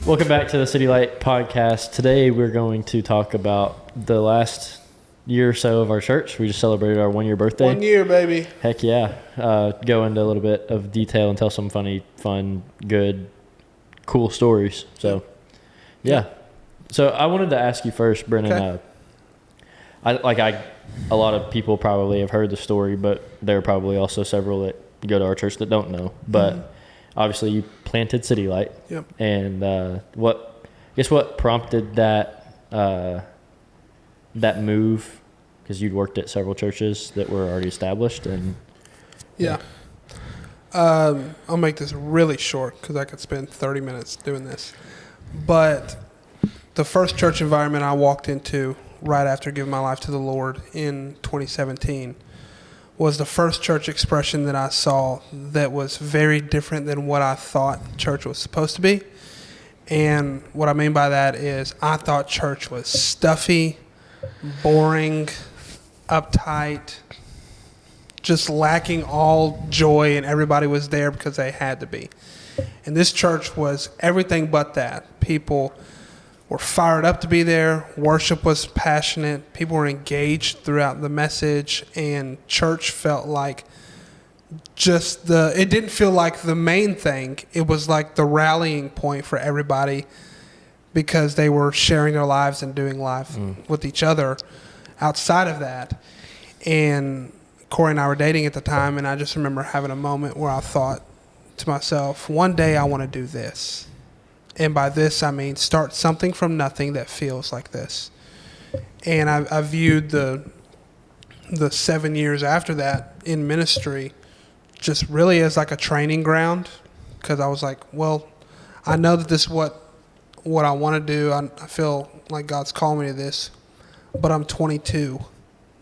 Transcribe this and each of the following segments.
Welcome back to the City Light Podcast. Today we're going to talk about the last year or so of our church. We just celebrated our 1 year birthday. 1 year, baby. Heck yeah. Go into a little bit of detail and tell some funny, fun, good, cool stories. So, yeah. So I wanted to ask you first, Brennan. Okay. A lot of people probably have heard the story, but there are probably also several that go to our church that don't know. But obviously, you planted City Light. Yep. And what prompted that that move? Because you'd worked at several churches that were already established, and Yeah. I'll make this really short because I could spend 30 minutes doing this. But the first church environment I walked into right after giving my life to the Lord in 2017 was the first church expression that I saw that was very different than what I thought church was supposed to be. And what I mean by that is I thought church was stuffy, boring, uptight, just lacking all joy, and everybody was there because they had to be. And this church was everything but that. People were fired up to be there. Worship was passionate. People were engaged throughout the message, and church felt like it didn't feel like the main thing. It was like the rallying point for everybody because they were sharing their lives and doing life with each other outside of that. And Corey and I were dating at the time, and I just remember having a moment where I thought to myself, one day I want to do this. And by this, I mean start something from nothing that feels like this. And I viewed the 7 years after that in ministry just really as like a training ground, because I was like, well, I know that this is what I want to do. I feel like God's calling me to this, but I'm 22,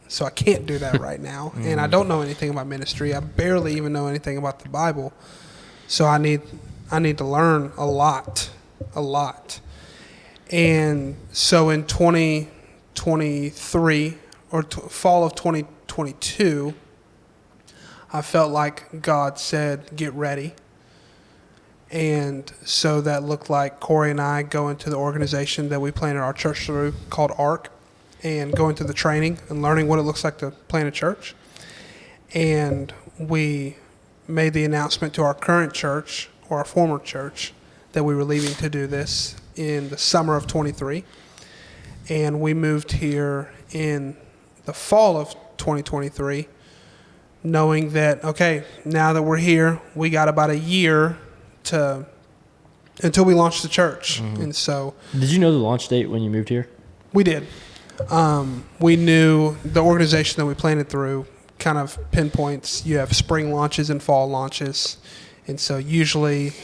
so I can't do that right now. And I don't know anything about ministry. I barely even know anything about the Bible. So I need to learn a lot. And so in 2023 or fall of 2022, I felt like God said, get ready. And so that looked like Corey and I going to the organization that we planted our church through called ARC, and going through the training and learning what it looks like to plant a church. And we made the announcement to our current church, or our former church, that we were leaving to do this in the summer of 23. And we moved here in the fall of 2023, knowing that, okay, now that we're here, we got about a year until we launched the church. And so... Did you know the launch date when you moved here? We did. We knew the organization that we planted through kind of pinpoints. You have spring launches and fall launches. And so usually,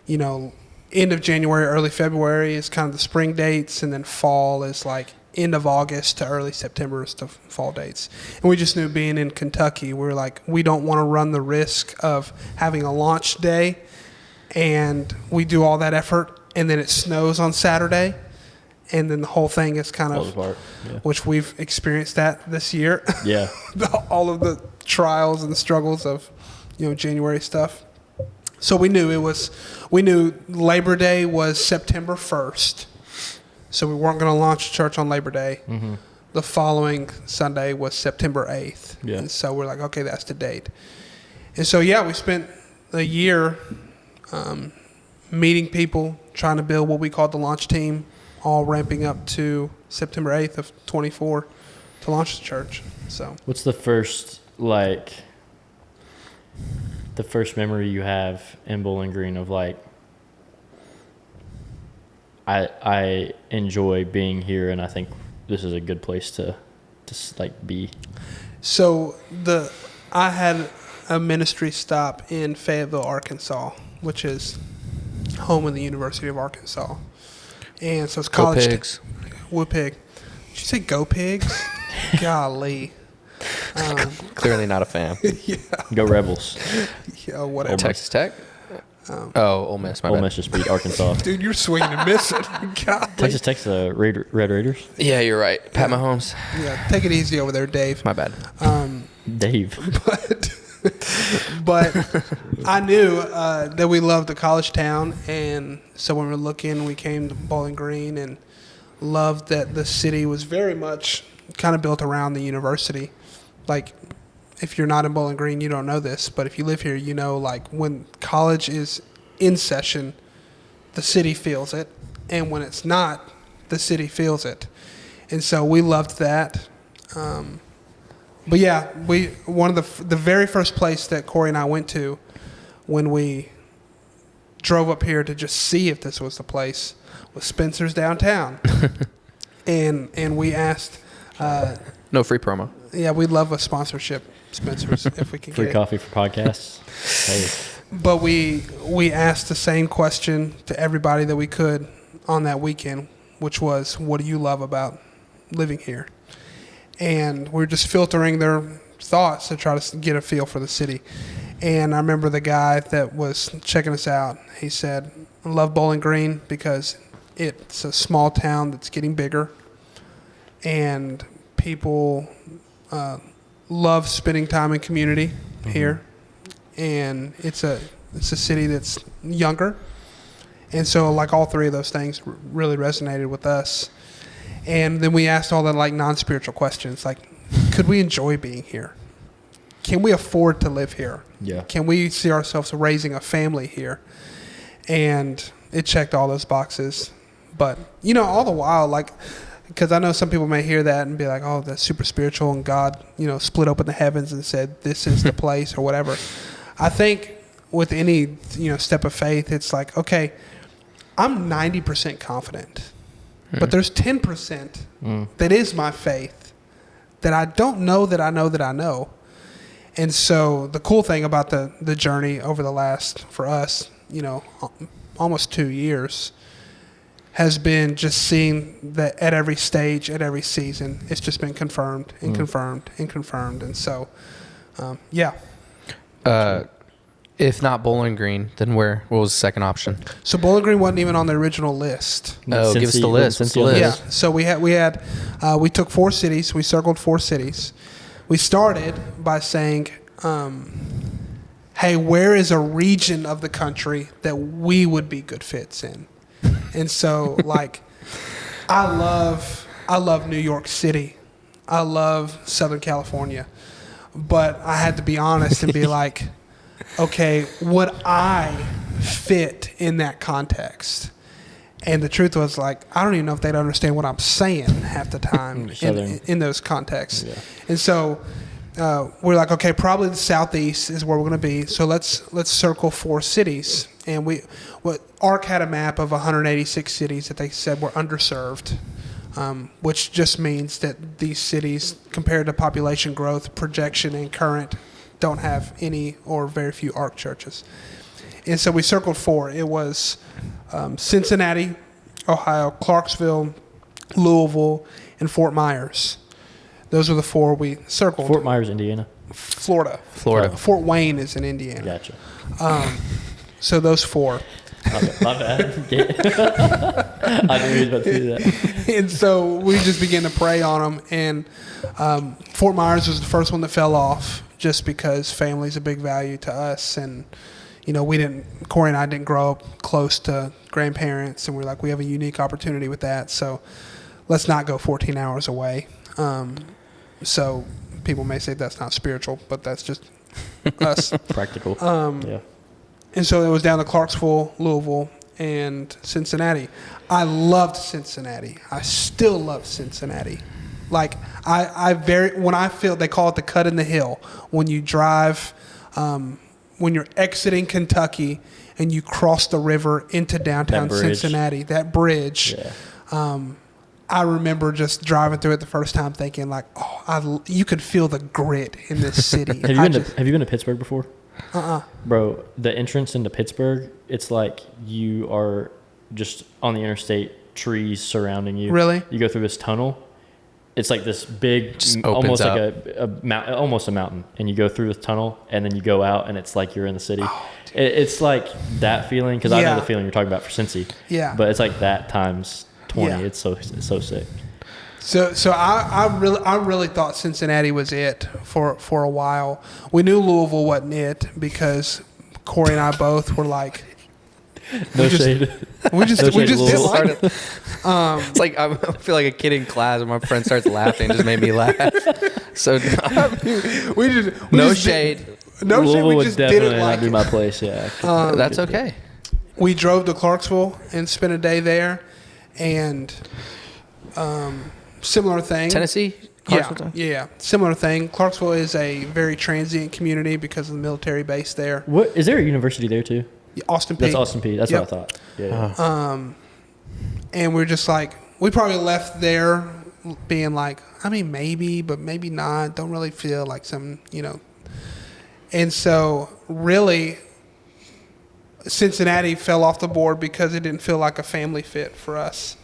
end of January, early February is kind of the spring dates, and then fall is like end of August to early September is the fall dates. And we just knew, being in Kentucky, we were like, we don't want to run the risk of having a launch day and we do all that effort and then it snows on Saturday, and then the whole thing is kind of, which we've experienced that this year. Yeah. All of the trials and the struggles of, January stuff. So we knew Labor Day was September 1st. So we weren't going to launch church on Labor Day. Mm-hmm. The following Sunday was September 8th. Yeah. And so we're like, okay, that's the date. And so, we spent a year meeting people, trying to build what we called the launch team, all ramping up to September 8th of 24 to launch the church. So what's the first memory you have in Bowling Green of I enjoy being here, and I think this is a good place to be? So I had a ministry stop in Fayetteville, Arkansas, which is home of the University of Arkansas. And so it's college. Go Pigs. Whoop Pig. Did you say Go Pigs? Golly. Clearly not a fan. Yeah. Go Rebels. Yeah, whatever. Texas Tech? Ole Miss, my bad. Ole Miss just beat Arkansas. Dude, you're swinging and missing. God. Texas Tech's the Red Raiders? Yeah, you're right. Pat Mahomes. Yeah, take it easy over there, Dave. My bad. Dave. But But I knew that we loved the college town, and so when we were looking, we came to Bowling Green and loved that the city was very much kind of built around the university. Like, if you're not in Bowling Green, you don't know this, but if you live here, you know, like, when college is in session, the city feels it, and when it's not, the city feels it. And so we loved that. But yeah, one of the very first place that Corey and I went to when we drove up here to just see if this was the place was Spencer's downtown. and we asked No free promo. yeah, we'd love a sponsorship, Spencer's, if we could Free get it. coffee for podcasts. Hey. But we asked the same question to everybody that we could on that weekend, which was, what do you love about living here? And we were just filtering their thoughts to try to get a feel for the city. And I remember the guy that was checking us out, he said, I love Bowling Green because it's a small town that's getting bigger, and people love spending time in community here. And it's a city that's younger. And so, like, all three of those things really resonated with us. And then we asked all the, like, non-spiritual questions, like, could we enjoy being here? Can we afford to live here? Yeah. Can we see ourselves raising a family here? And it checked all those boxes. But, you know, all the while, like, because I know some people may hear that and be like, oh, that's super spiritual, and God, you know, split open the heavens and said, this is the place or whatever. I think with any, you know, step of faith, it's like, okay, I'm 90% confident, but there's 10% that is my faith that I don't know that I know that I know. And so the cool thing about the journey over the last, for us, you know, almost 2 years, has been just seeing that at every stage, at every season, it's just been confirmed and confirmed and confirmed. And so, yeah. If not Bowling Green, then what was the second option? So Bowling Green wasn't even on the original list. Oh, give us the list. What's the Cincy, list? Yeah. So we took 4 cities. We circled 4 cities. We started by saying, hey, where is a region of the country that we would be good fits in? And so, like, I love New York City. I love Southern California. But I had to be honest and be like, okay, would I fit in that context? And the truth was, like, I don't even know if they'd understand what I'm saying half the time in those contexts. Yeah. And so we're like, okay, probably the Southeast is where we're going to be. So let's circle 4 cities. And ARC had a map of 186 cities that they said were underserved, which just means that these cities, compared to population growth, projection, and current, don't have any or very few ARC churches. And so we circled 4. It was Cincinnati, Ohio, Clarksville, Louisville, and Fort Myers. Those were the 4 we circled. Fort Myers, Indiana. Florida. Florida. Fort Wayne is in Indiana. Gotcha. So those 4. My bad. I knew he was about to do that. And so we just began to pray on them. And Fort Myers was the first one that fell off, just because family's a big value to us. And, you know, Corey and I didn't grow up close to grandparents, and we're like, we have a unique opportunity with that. So let's not go 14 hours away. So people may say that's not spiritual, but that's just us. Practical. Yeah. And so it was down to Clarksville, Louisville, and Cincinnati. I loved Cincinnati. I still love Cincinnati. Like, when I feel, they call it the cut in the hill. When you drive, when you're exiting Kentucky and you cross the river into downtown Cincinnati, that bridge. Yeah. I remember just driving through it the first time thinking, like, you could feel the grit in this city. Have you been to Pittsburgh before? Bro, the entrance into Pittsburgh, it's like you are just on the interstate, trees surrounding you. Really? You go through this tunnel. It's like this big, almost almost a mountain, and you go through the tunnel, and then you go out, and it's like you're in the city. It's like that feeling, because I know the feeling you're talking about for Cincy. Yeah. But it's like that times 20. Yeah. It's so sick. So I really thought Cincinnati was it for a while. We knew Louisville wasn't it because Corey and I both were like, No shade. we just No shade to didn't Louisville. like it. It's like I feel like a kid in class when my friend starts laughing. It just made me laugh. So We no just shade. No shit. Louisville We would just definitely didn't not like be it. my place. Yeah. That's okay. We drove to Clarksville and spent a day there, and similar thing. Tennessee. Clarksville? Yeah, similar thing. Clarksville is a very transient community because of the military base there. What is there a university there too? Austin P. That's Austin P. That's Yep. what I thought. Yeah. And we're just like, we probably left there being like, I mean, maybe, but maybe not. Don't really feel like some, And so, really, Cincinnati fell off the board because it didn't feel like a family fit for us.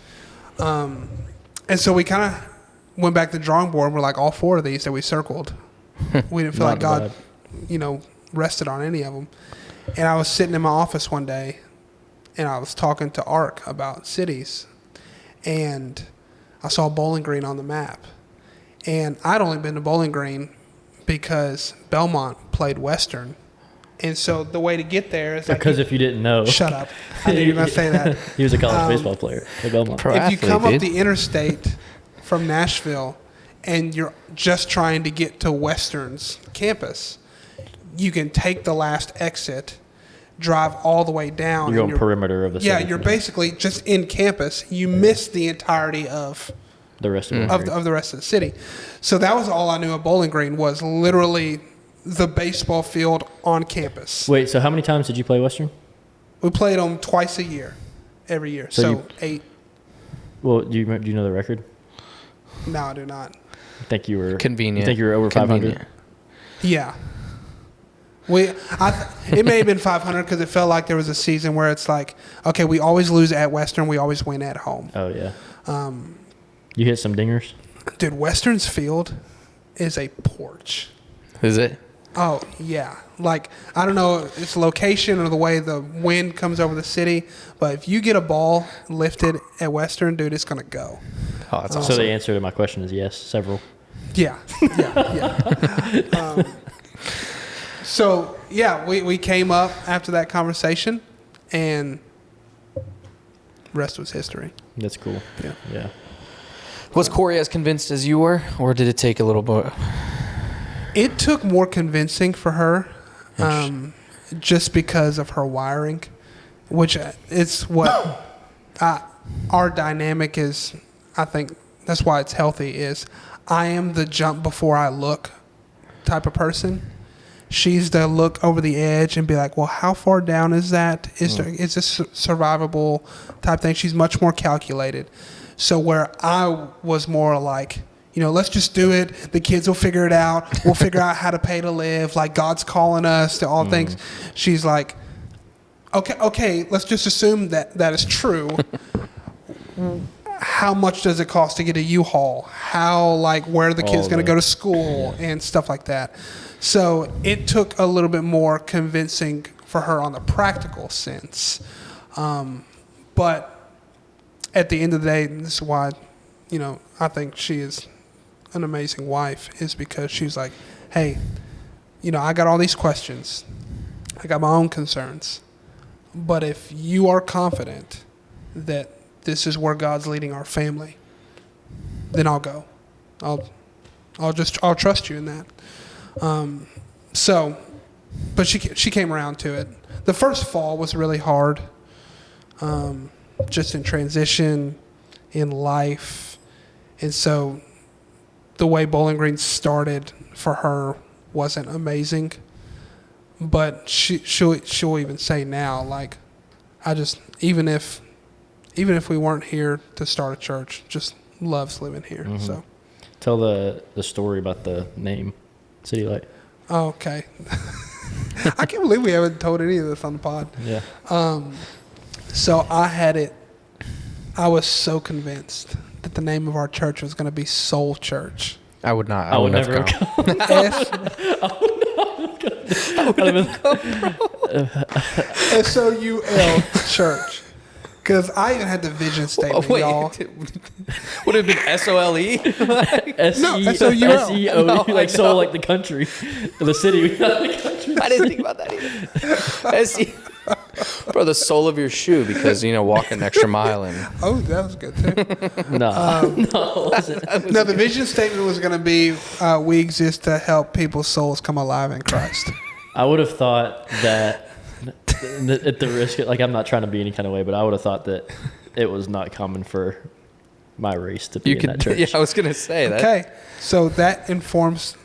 And so we kind of went back to the drawing board. And we're like, all 4 of these that we circled, we didn't feel like God, rested on any of them. And I was sitting in my office one day, and I was talking to Ark about cities, and I saw Bowling Green on the map. And I'd only been to Bowling Green because Belmont played Western. And so the way to get there is Because if you didn't know, shut up. I didn't even say that. he was a college baseball player at Belmont. Pro If you athlete, come up dude. the interstate from Nashville and you're just trying to get to Western's campus, you can take the last exit, drive all the way down. You're and on perimeter of the city. Yeah, you're basically just in campus. You miss the entirety of the rest of of the rest of the city. So that was all I knew of Bowling Green was literally the baseball field on campus. Wait, so how many times did you play Western? We played them twice a year, every year. So So you- 8. Well, do you know the record? No, I do not. I think you were Convenient. You think you were over 500? Convenient. Yeah. It may have been 500 because it felt like there was a season where it's like, okay, we always lose at Western, we always win at home. Oh yeah. You hit some dingers. Dude, Western's field is a porch. Is it? Oh, yeah. Like, I don't know if it's location or the way the wind comes over the city, but if you get a ball lifted at Western, dude, it's going to go. Oh, that's So awesome. the answer to my question is yes, several. Yeah. So, yeah, we came up after that conversation, and rest was history. That's cool. Yeah. Yeah. Was Corey as convinced as you were, or did it take a little bit? It took more convincing for her, just because of her wiring, which it's what our dynamic is. I think that's why it's healthy. Is I am the jump before I look type of person. She's the look over the edge and be like, well, how far down is that? Is this survivable type thing? She's much more calculated. So where I was more like, let's just do it. The kids will figure it out. We'll figure out how to pay to live. Like God's calling us to all things. She's like, okay, let's just assume that is true. How much does it cost to get a U-Haul? Where are the kids going to go to school and stuff like that? So it took a little bit more convincing for her on the practical sense. But at the end of the day, this is why, I think she is an amazing wife, is because she's like, hey, I got all these questions. I got my own concerns. But if you are confident that this is where God's leading our family, then I'll go. I'll trust you in that. But she came around to it. The first fall was really hard. Just in transition, in life. And so the way Bowling Green started for her wasn't amazing. But she'll even say now, like, even if we weren't here to start a church, just loves living here. Mm-hmm. So Tell the story about the name City Light. oh, okay. I can't believe we haven't told any of this on the pod. Yeah. So I was so convinced that the name of our church was going to be Soul Church. I would not. I would never have have S-O-U-L Church. Because I even had the vision statement, Wait, y'all. would it have been SOLE? SEO, No, I like soul, know. like the country, the city, not the country. I didn't think about that either. Bro, the sole of your shoe because walk an extra mile and Oh, that was good too. No, no, it wasn't. No, the vision statement was going to be, we exist to help people's souls come alive in Christ. I would have thought that at the risk, like I'm not trying to be any kind of way, but I would have thought that it was not common for my race to be in that church. Yeah, I was gonna say that. Okay, so that informs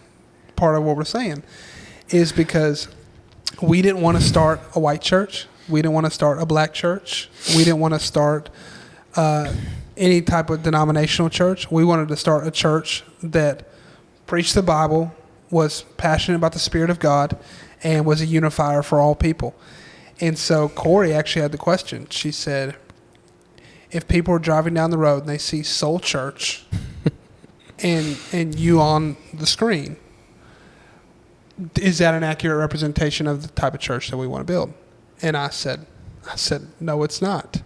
part of what we're saying, is because we didn't want to start a white church. We didn't want to start a black church. We didn't want to start any type of denominational church. We wanted to start a church that preached the Bible, was passionate about the Spirit of God, and was a unifier for all people. And so Corey actually had the question. She said, if people are driving down the road and they see Soul Church and you on the screen, is that an accurate representation of the type of church that we want to build? And I said, no, it's not.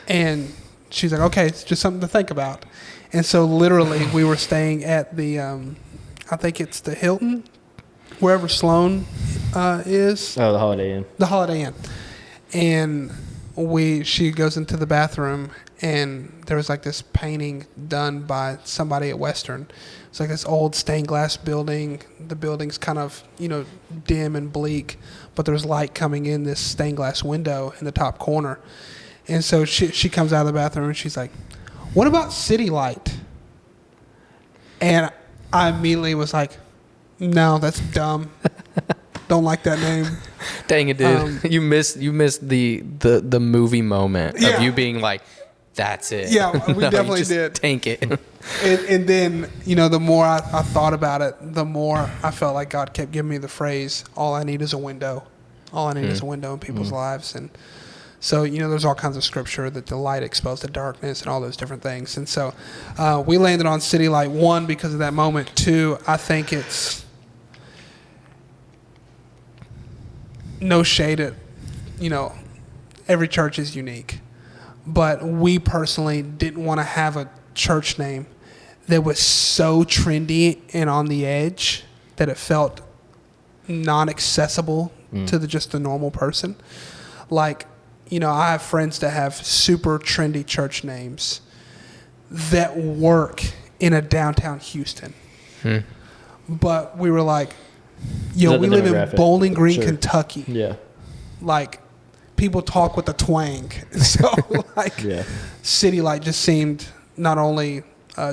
And she's like, okay, it's just something to think about. And so literally we were staying at the, I think it's the Hilton, wherever Sloan is. Oh, the Holiday Inn. The Holiday Inn. And she goes into the bathroom, and there was like this painting done by somebody at Western. It's like this old stained glass building. The building's kind of, dim and bleak, but there's light coming in this stained glass window in the top corner. And so she comes out of the bathroom, and she's like, what about City Light? And I immediately was like, no, that's dumb. Don't like that name. Dang it, dude! You missed the movie moment Yeah. of you being like, "That's it." Yeah, we No, you definitely just did. Tank it. And then, the more I thought about it, the more I felt like God kept giving me the phrase, all I need is a window. All I need is a window in people's lives. And so, there's all kinds of scripture that the light exposed the darkness and all those different things. And so we landed on City Light, 1, because of that moment. 2, I think it's no shade at, every church is unique. But we personally didn't want to have a church name that was so trendy and on the edge that it felt non-accessible to just the normal person. Like, I have friends that have super trendy church names that work in a downtown Houston. But we were like, we live in demographic? Bowling Green, Sure. Kentucky. Yeah. Like, people talk with a twang. So, Yeah. City Light just seemed not only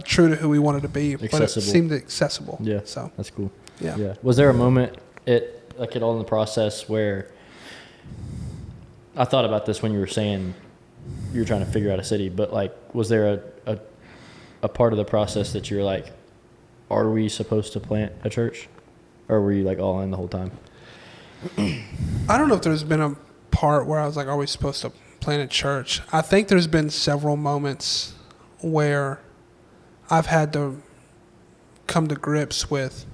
true to who we wanted to be, but it Accessible. seemed accessible. Yeah. So, That's cool. yeah. Yeah. Was there a moment at all in the process where I thought about this when you were saying you were trying to figure out a city, but was there a part of the process that you were like, are we supposed to plant a church? Or were you all in the whole time? I don't know if there's been a part where I was like, are we supposed to plant a church? I think there's been several moments where I've had to come to grips with,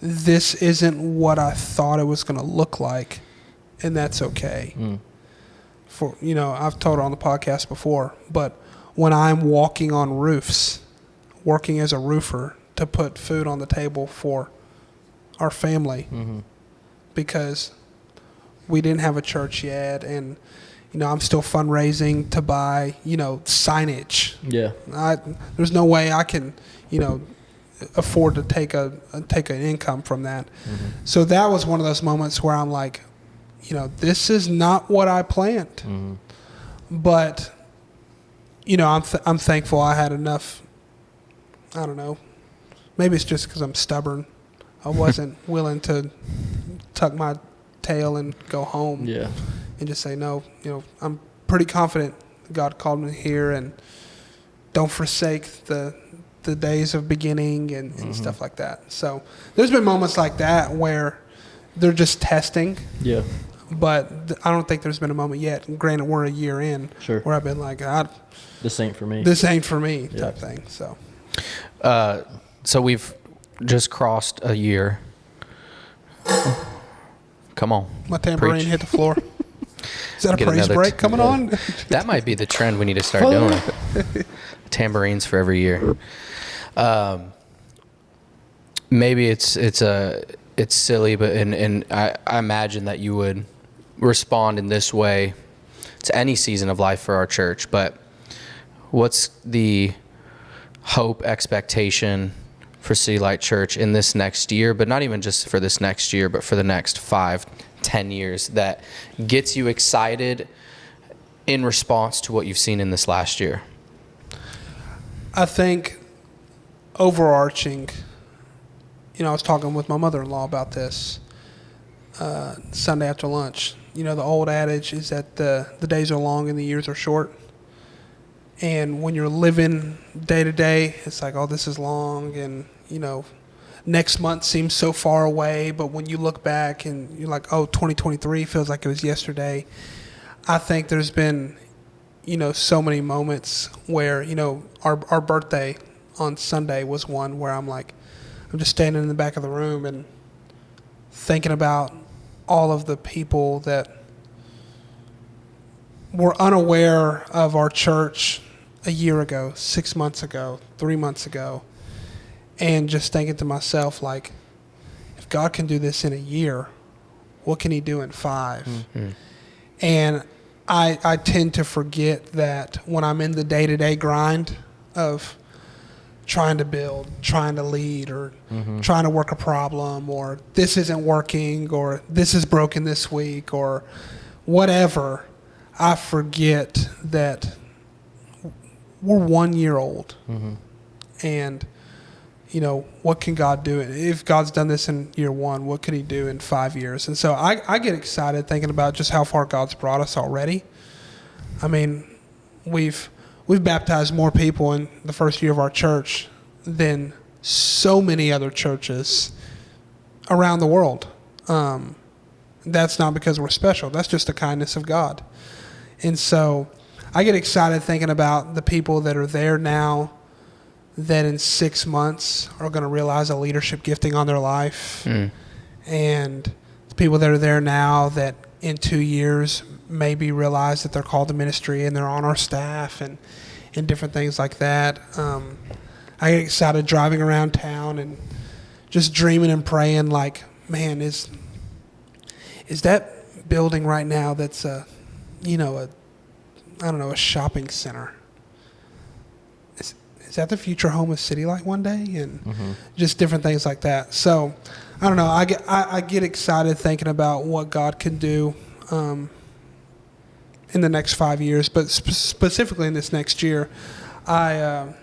this isn't what I thought it was going to look like, and that's okay. For I've told it on the podcast before, but when I'm walking on roofs, working as a roofer to put food on the table for our family, because we didn't have a church yet, and I'm still fundraising to buy signage. Yeah. There's no way I can afford to take an income from that. So that was one of those moments where I'm like, this is not what I planned. But I'm thankful I had enough. I don't know. Maybe it's just because I'm stubborn. I wasn't willing to tuck my tail and go home. Yeah. And just say no. I'm pretty confident God called me here, and don't forsake the days of beginning and stuff like that. So there's been moments like that where they're just testing. Yeah. But I don't think there's been a moment yet. And granted, we're a year in, Sure. where I've been like, This ain't for me. this ain't for me, Yeah. type thing. So So we've just crossed a year. Come on. my tambourine Preach. hit the floor. Is that a Get praise another break coming on? That might be the trend we need to start doing. Tambourines for every year. Maybe it's silly, but and I imagine that you would respond in this way to any season of life for our church. But what's the hope, expectation for City Light Church in this next year, but not even just for this next year, but for the next 5-10 years, that gets you excited in response to what you've seen in this last year? I think overarching, I was talking with my mother-in-law about this Sunday after lunch. The old adage is that the days are long and the years are short. And when you're living day to day, it's like, oh, this is long, and next month seems so far away. But when you look back and you're like, oh, 2023 feels like it was yesterday. I think there's been, so many moments where, our birthday on Sunday was one where I'm just standing in the back of the room and thinking about all of the people that were unaware of our church a year ago, 6 months ago, 3 months ago, and just thinking to myself, if God can do this in a year, what can he do in 5? Mm-hmm. And I tend to forget that when I'm in the day-to-day grind of trying to build, trying to lead, or trying to work a problem, or this isn't working, or this is broken this week, or whatever, I forget that we're 1 year old. Mm-hmm. And, what can God do? If God's done this in year 1, what could he do in 5 years? And so I get excited thinking about just how far God's brought us already. I mean, we've baptized more people in the first year of our church than so many other churches around the world. That's not because we're special. That's just the kindness of God. And so I get excited thinking about the people that are there now that in 6 months are going to realize a leadership gifting on their life. And the people that are there now that in 2 years maybe realize that they're called to ministry and they're on our staff and different things like that. I get excited driving around town and just dreaming and praying man, is that building right now that's a shopping center? Is that the future home of City Light one day? And just different things like that. So, I don't know. I get excited thinking about what God can do in the next 5 years, but specifically in this next year, I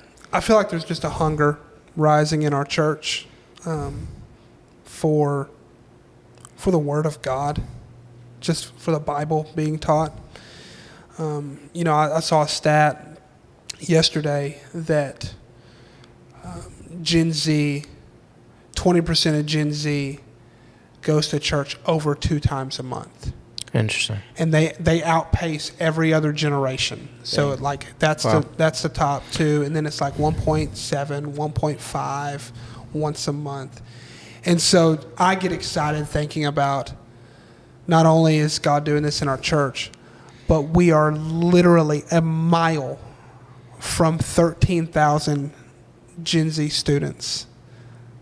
feel like there's just a hunger rising in our church for the Word of God, just for the Bible being taught. I saw a stat yesterday that Gen Z, 20% of Gen Z goes to church over 2 times a month. Interesting. And they outpace every other generation. So that's the top 2, and then it's 1.7, 1.5 once a month. And so I get excited thinking about not only is God doing this in our church, but we are literally a mile from 13,000 Gen Z students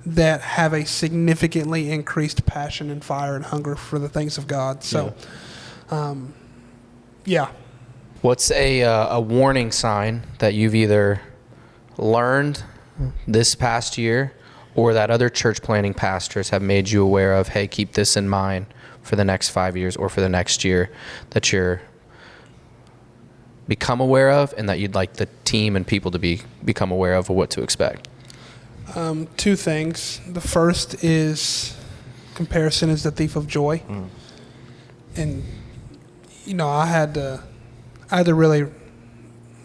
that have a significantly increased passion and fire and hunger for the things of God. So, yeah. What's a warning sign that you've either learned this past year or that other church planting pastors have made you aware of, hey, keep this in mind for the next 5 years or for the next year, that you're become aware of and that you'd like the team and people to become aware of what to expect? 2 things. The first is comparison is the thief of joy. And, I had to really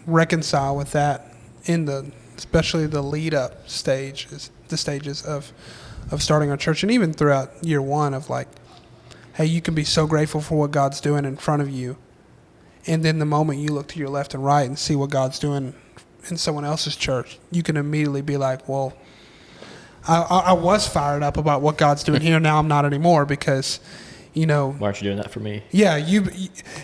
reconcile with that especially the lead up stages of starting our church, and even throughout year 1 of hey, you can be so grateful for what God's doing in front of you. And then the moment you look to your left and right and see what God's doing in someone else's church, you can immediately be like, well, I was fired up about what God's doing here. Now I'm not anymore, because, Why aren't you doing that for me? Yeah,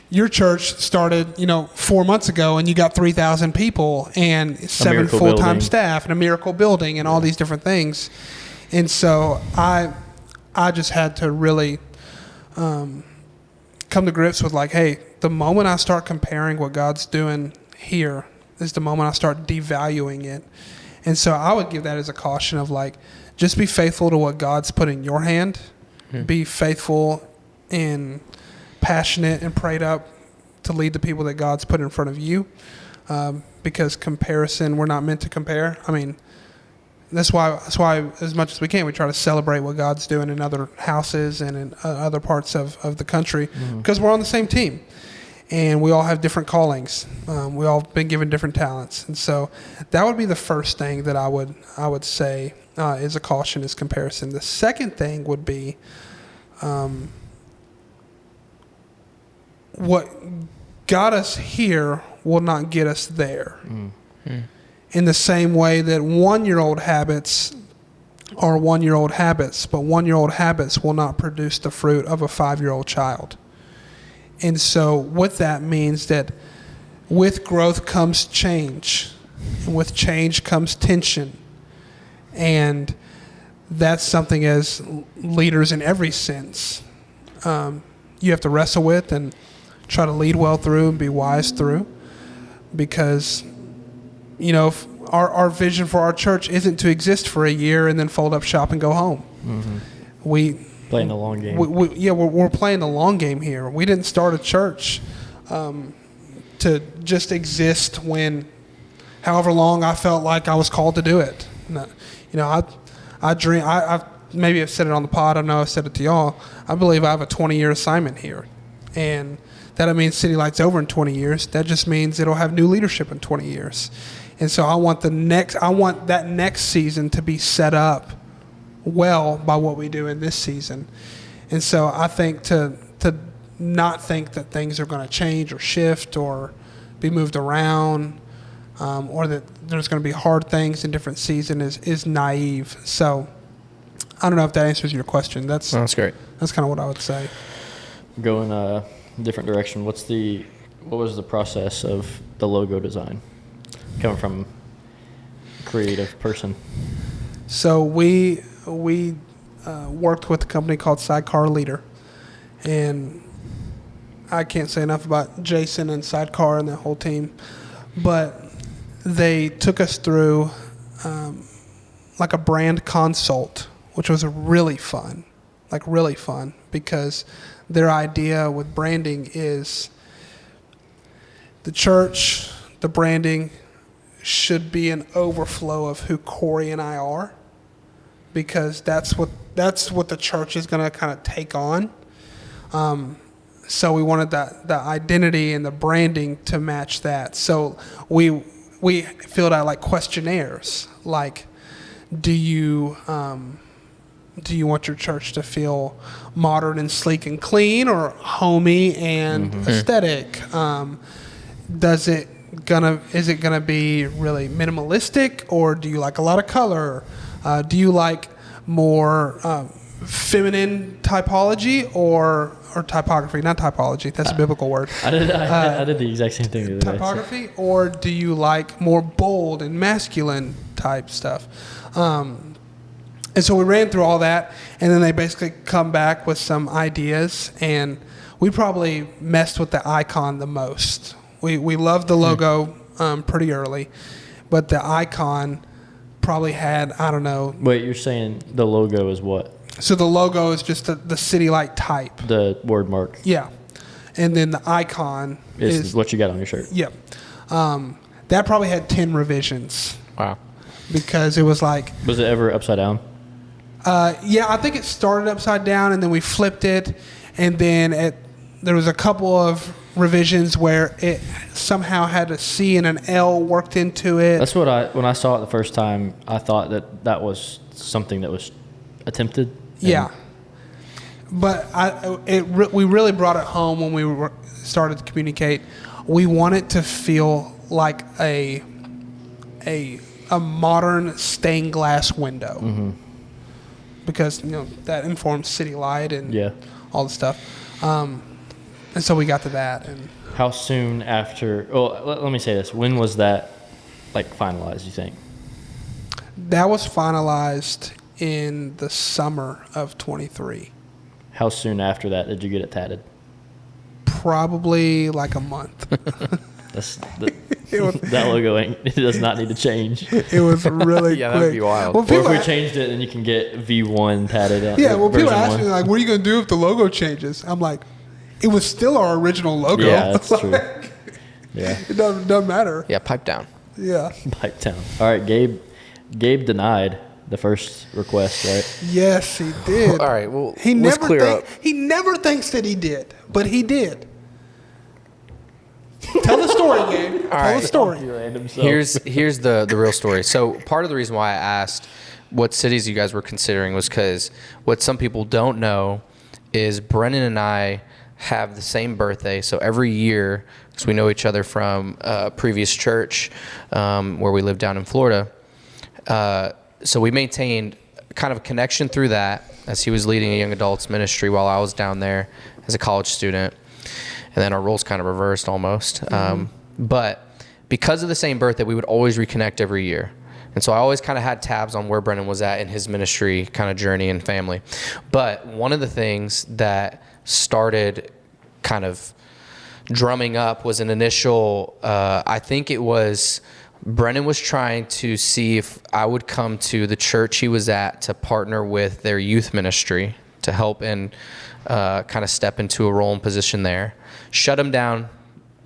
your church started 4 months ago, and you got 3,000 people and 7 full-time building. staff and a miracle building and all these different things. And so I just had to really come to grips with like, hey, the moment I start comparing what God's doing here is the moment I start devaluing it. And so I would give that as a caution of like, just be faithful to what God's put in your hand. Be faithful and passionate and prayed up to lead the people that God's put in front of you. Because comparison, we're not meant to compare. I mean, that's why as much as we can, we try to celebrate what God's doing in other houses and in other parts of the country, because we're on the same team. And we all have different callings. We all been given different talents. And so that would be the first thing that I would say is a caution, is comparison. The second thing would be what got us here will not get us there. In the same way that 1-year-old habits are 1-year-old habits, but 1-year-old habits will not produce the fruit of a 5-year-old child. And so what that means that with growth comes change, and with change comes tension. And that's something as leaders in every sense you have to wrestle with and try to lead well through and be wise through. Because, if our vision for our church isn't to exist for a year and then fold up shop and go home. We playing the long game. We're playing the long game here. We didn't start a church to just exist when, however long I felt like I was called to do it. I dream. I maybe I've said it on the pod. I know I've said it to y'all. I believe I have a 20-year assignment here, and that doesn't mean City Light's over in 20 years. That just means it'll have new leadership in 20 years. And so I want that next season to be set up well by what we do in this season. And so I think to not think that things are going to change or shift or be moved around, or that there's going to be hard things in different seasons is naive. So I don't know if that answers your question. That's great. That's kind of what I would say. Going a different direction. What was the process of the logo design? Coming from a creative person. So we worked with a company called Sidecar Leader, and I can't say enough about Jason and Sidecar and the whole team, but they took us through like a brand consult, which was really fun, because their idea with branding is the church, the branding should be an overflow of who Corey and I are, because that's what the church is going to kind of take on. So we wanted the identity and the branding to match that. So we filled out like questionnaires, like, do you want your church to feel modern and sleek and clean, or homey and aesthetic? Is it gonna be really minimalistic, or do you like a lot of color? Do you like more feminine typology or typography? Not typology. That's a biblical word. I did the exact same thing the other day. Typography, or do you like more bold and masculine type stuff? And so we ran through all that, and then they basically come back with some ideas, and we probably messed with the icon the most. We loved the logo pretty early, but the icon probably had, I don't know. Wait, you're saying the logo is what? So the logo is just the City Light type. The word mark. Yeah. And then the icon is what you got on your shirt. Yep. That probably had 10 revisions. Wow. Because it was like... Was it ever upside down? Yeah, I think it started upside down, and then we flipped it, and then there was a couple of revisions where it somehow had a C and an L worked into it. That's what when I saw it the first time, I thought that was something that was attempted. Yeah. But we really brought it home when we started to communicate. We want it to feel like a modern stained glass window. because that informs City Light and Yeah. all the stuff. And so we got to that. And How soon after? Oh, let me say this. When was that finalized? You think? that was finalized in the summer of 23. How soon after that did you get it tatted? Probably like a month. That logo it does not need to change. It was really Yeah, quick. that'd be wild. Well, Or if people, we changed it, then you can get V1 tatted on. yeah, well, people version ask me, 1. like, what are you going to do if the logo changes? I'm like, it was still our original logo. Yeah, that's true. Yeah, It doesn't matter. Yeah, pipe down. Yeah. Pipe Town. All right, Gabe denied the first request, right? Yes, he did. All right, well, He let's never clear up. He never thinks that he did, but he did. Tell the story, Gabe. Tell right. the story. Here's the real story. So part of the reason why I asked what cities you guys were considering was because what some people don't know is Brennan and I have the same birthday. So every year, because we know each other from a previous church where we lived down in Florida, so we maintained kind of a connection through that as he was leading a young adults ministry while I was down there as a college student. And then our roles kind of reversed almost. But because of the same birthday, we would always reconnect every year. And so I always kind of had tabs on where Brennan was at in his ministry kind of journey and family. But one of the things that started kind of drumming up was an initial, I think it was Brennan was trying to see if I would come to the church he was at to partner with their youth ministry to help and kind of step into a role and position there. Shut him down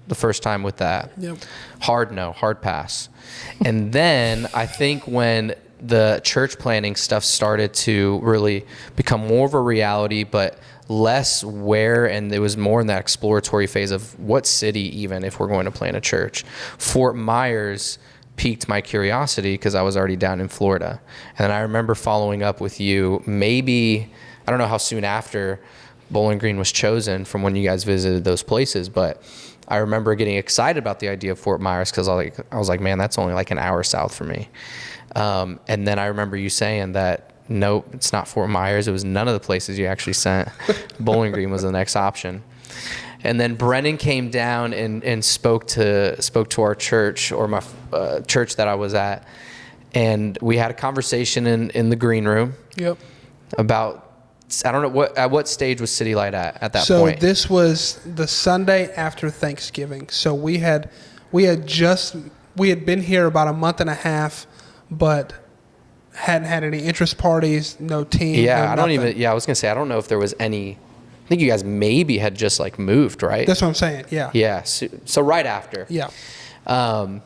the first time with that. Yep. Hard no, hard pass. And then I think when the church planning stuff started to really become more of a reality, but less where, and it was more in that exploratory phase of what city even if we're going to plant a church. Fort Myers piqued my curiosity because I was already down in Florida. And I remember following up with you maybe, I don't know how soon after Bowling Green was chosen from when you guys visited those places, but I remember getting excited about the idea of Fort Myers because I was like, man, that's only like an hour south for me. And then I remember you saying that, nope, it's not Fort Myers. It was none of the places you actually sent. Bowling Green was the next option. And then Brennan came down and spoke to our church, or my church that I was at, and we had a conversation in the green room. Yep. About, I don't know at what stage was City Light at that point. So this was the Sunday after Thanksgiving. So we had been here about a month and a half, but hadn't had any interest parties, no team. Yeah, no nothing. I was gonna say I don't know if there was any. I think you guys maybe had just like moved, right? That's what I'm saying. Yeah. Yeah. So right after. Yeah. And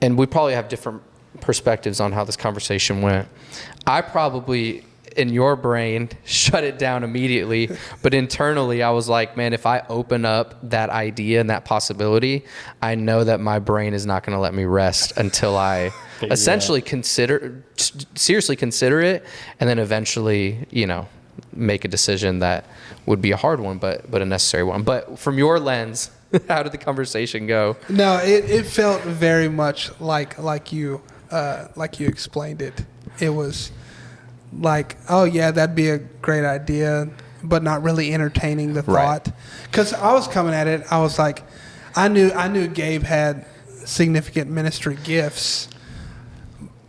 we probably have different perspectives on how this conversation went. I probably, in your brain, shut it down immediately, but internally I was like, man, if I open up that idea and that possibility, I know that my brain is not going to let me rest until I essentially seriously consider it, and then eventually, make a decision that would be a hard one, but a necessary one. But from your lens, how did the conversation go? No, it felt very much like you explained it. It was like, oh yeah, that'd be a great idea, but not really entertaining the thought. Because I was coming at it, I was like, I knew Gabe had significant ministry gifts,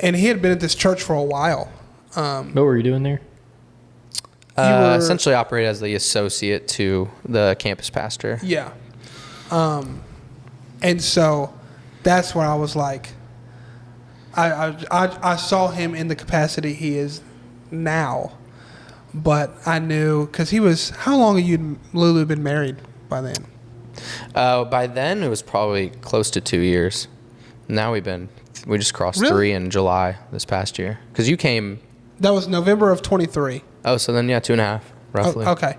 and he had been at this church for a while. What were you doing there? Essentially operate as the associate to the campus pastor. Yeah. And so that's where I was like, I saw him in the capacity he is now, but I knew, because he was, how long had you and Lulu been married by then? By then it was probably close to 2 years. Now we just crossed 3 in July this past year. Because you came. That was November of 23. Oh, so then 2.5 roughly. Oh, okay.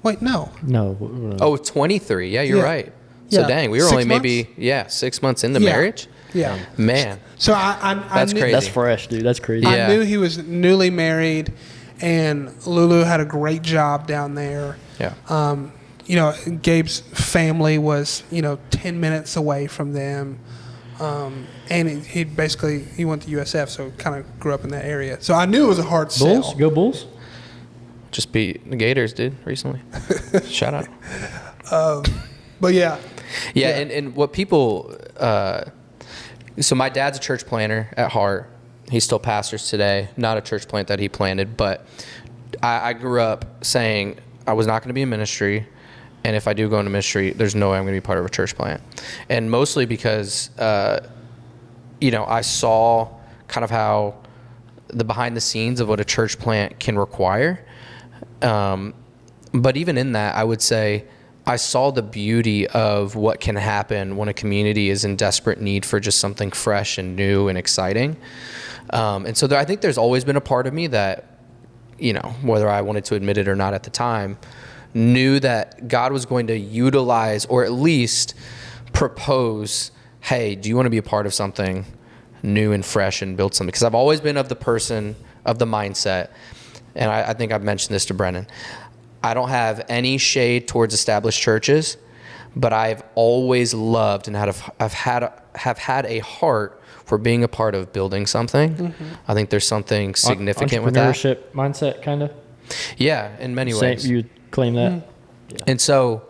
Wait, no. No. Oh, 23. Yeah, you're right. So dang, we were 6 only months? maybe 6 months into marriage. Yeah. Man. So I That's knew, crazy. That's fresh, dude. That's crazy. Yeah. I knew he was newly married, and Lulu had a great job down there. Yeah. Gabe's family was 10 minutes away from them. And he went to USF, so kind of grew up in that area. So I knew it was a hard sell. Bulls? Go Bulls? Just beat the Gators, dude, recently. Shout out. But yeah. Yeah, and what people, so my dad's a church planter at heart. He still pastors today, not a church plant that he planted, but I grew up saying I was not going to be in ministry, and if I do go into ministry, there's no way I'm going to be part of a church plant. And mostly because, I saw kind of how the behind the scenes of what a church plant can require. But even in that, I would say I saw the beauty of what can happen when a community is in desperate need for just something fresh and new and exciting. And so I think there's always been a part of me that, whether I wanted to admit it or not at the time, knew that God was going to utilize or at least propose, hey, do you want to be a part of something new and fresh and build something? Because I've always been of the mindset, and I think I've mentioned this to Brennan, I don't have any shade towards established churches, but I've always loved and have had a heart for being a part of building something. Mm-hmm. I think there's something significant with that. Entrepreneurship mindset, kind of? Yeah, in many ways. You claim that? Mm-hmm. Yeah. And so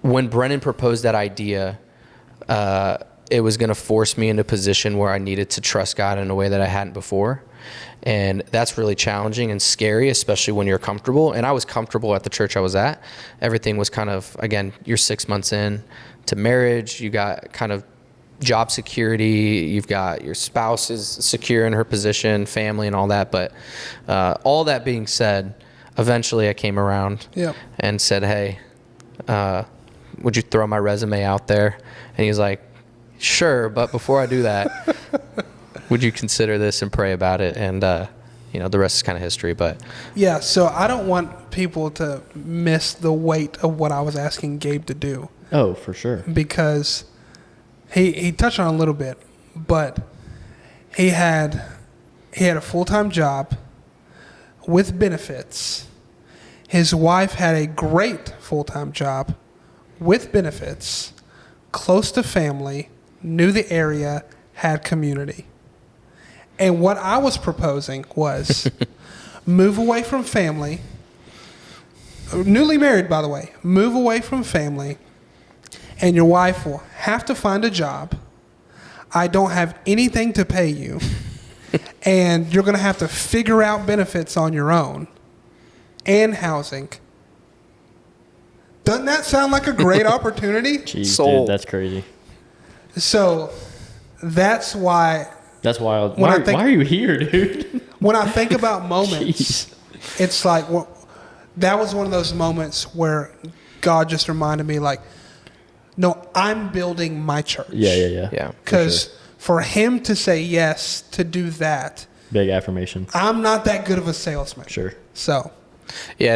when Brennan proposed that idea, it was going to force me into a position where I needed to trust God in a way that I hadn't before. And that's really challenging and scary, especially when you're comfortable. And I was comfortable at the church I was at. Everything was kind of, again, you're 6 months in to marriage. You got kind of job security. You've got your spouse is secure in her position, family and all that. But all that being said, eventually I came around and said, hey, would you throw my resume out there? And he was like, sure, but before I do that, would you consider this and pray about it? And, the rest is kind of history, but. Yeah, so I don't want people to miss the weight of what I was asking Gabe to do. Oh, for sure. Because he touched on it a little bit, but he had a full-time job with benefits. His wife had a great full-time job with benefits, close to family, knew the area, had community. And what I was proposing was move away from family, newly married, by the way, move away from family, and your wife will have to find a job. I don't have anything to pay you, and you're going to have to figure out benefits on your own and housing. Doesn't that sound like a great opportunity? Jeez, dude, that's crazy. So that's why. That's wild. Why are you here, dude? When I think about moments, Jeez. It's like that was one of those moments where God just reminded me, like, no, I'm building my church. Yeah. Because for him to say yes to do that, big affirmation. I'm not that good of a salesman. Sure. So. Yeah,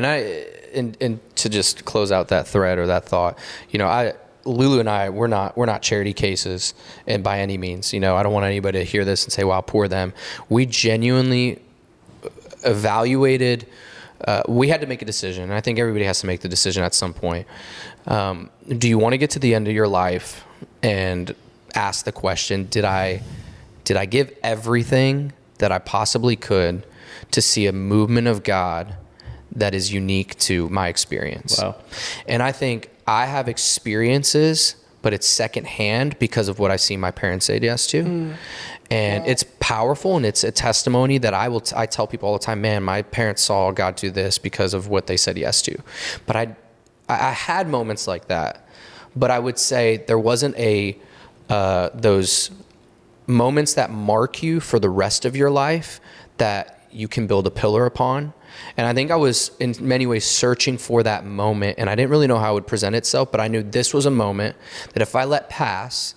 and to just close out that thread or that thought, Lulu and I, we're not charity cases, and by any means, I don't want anybody to hear this and say, "Wow, poor them." We genuinely evaluated. We had to make a decision, and I think everybody has to make the decision at some point. Do you want to get to the end of your life and ask the question, did I give everything that I possibly could to see a movement of God that is unique to my experience? Wow. And I think I have experiences, but it's secondhand because of what I see my parents say yes to. And it's powerful, and it's a testimony that I tell people all the time, man, my parents saw God do this because of what they said yes to. But I had moments like that, but I would say there wasn't those moments that mark you for the rest of your life that you can build a pillar upon. And I think I was in many ways searching for that moment, and I didn't really know how it would present itself, but I knew this was a moment that if I let pass,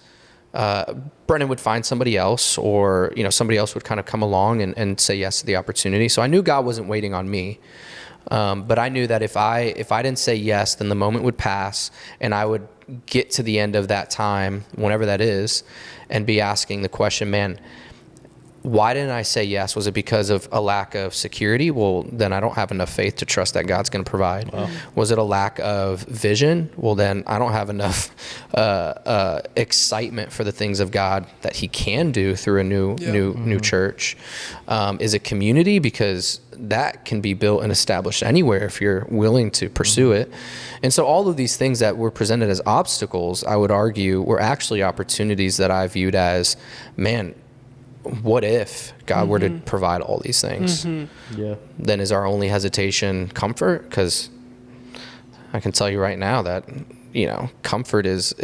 Brennan would find somebody else, or somebody else would kind of come along and say yes to the opportunity. So I knew God wasn't waiting on me, but I knew that if I didn't say yes, then the moment would pass, and I would get to the end of that time, whenever that is, and be asking the question, man, why didn't I say yes? Was it because of a lack of security? Well, then I don't have enough faith to trust that God's going to provide. Wow. Was it a lack of vision? Well, then I don't have enough excitement for the things of God that He can do through a new church. Is it community? Because that can be built and established anywhere if you're willing to pursue it. And so all of these things that were presented as obstacles, I would argue, were actually opportunities that I viewed as, man, what if God were to provide all these things? Yeah. Then is our only hesitation comfort? Because I can tell you right now that, comfort is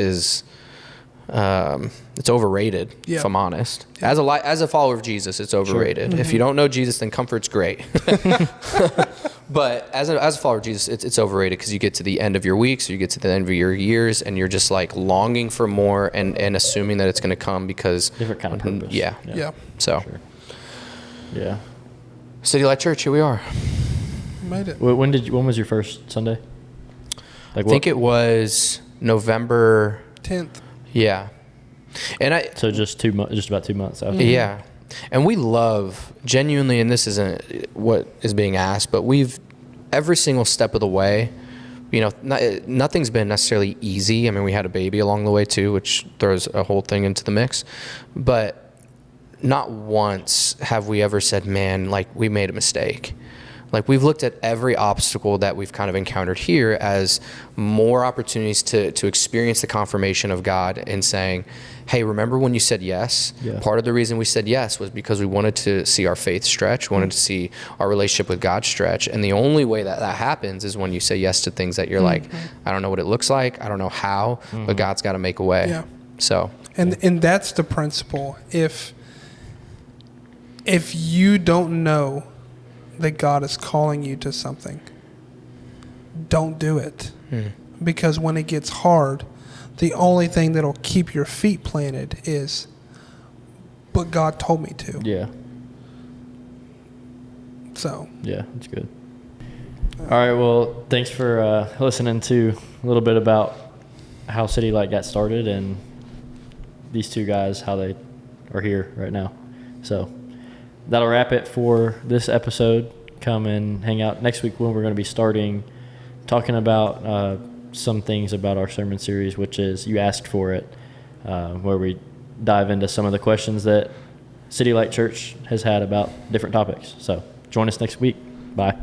it's overrated, if I'm honest. Yeah. As a follower of Jesus, it's overrated. Sure. If you don't know Jesus, then comfort's great. But as a follower of Jesus, it's overrated, because you get to the end of your weeks, or you get to the end of your years, and you're just like longing for more and assuming that it's going to come because different kind of purpose. Yeah. So, sure. Yeah. City Light Church, here we are. Made it. When was your first Sunday? I think it was November 10th. Yeah. And so just about 2 months after. Yeah. And we love, genuinely, and this isn't what is being asked, but every single step of the way, nothing's been necessarily easy. I mean, we had a baby along the way too, which throws a whole thing into the mix. But not once have we ever said, man, like, we made a mistake. Like, we've looked at every obstacle that we've kind of encountered here as more opportunities to experience the confirmation of God, and saying, hey, remember when you said yes? Yeah. Part of the reason we said yes was because we wanted to see our faith stretch, wanted to see our relationship with God stretch. And the only way that happens is when you say yes to things that you're like, I don't know what it looks like, I don't know how, but God's got to make a way. Yeah. So. And that's the principle. If you don't know that God is calling you to something, don't do it. Because when it gets hard, the only thing that'll keep your feet planted is, but God told me to. Yeah. So. Yeah, that's good. All right, well, thanks for listening to a little bit about how City Light got started, and these two guys, how they are here right now. So that'll wrap it for this episode. Come and hang out next week when we're going to be talking about some things about our sermon series, which is You Asked For It, where we dive into some of the questions that City Light Church has had about different topics. So join us next week. Bye.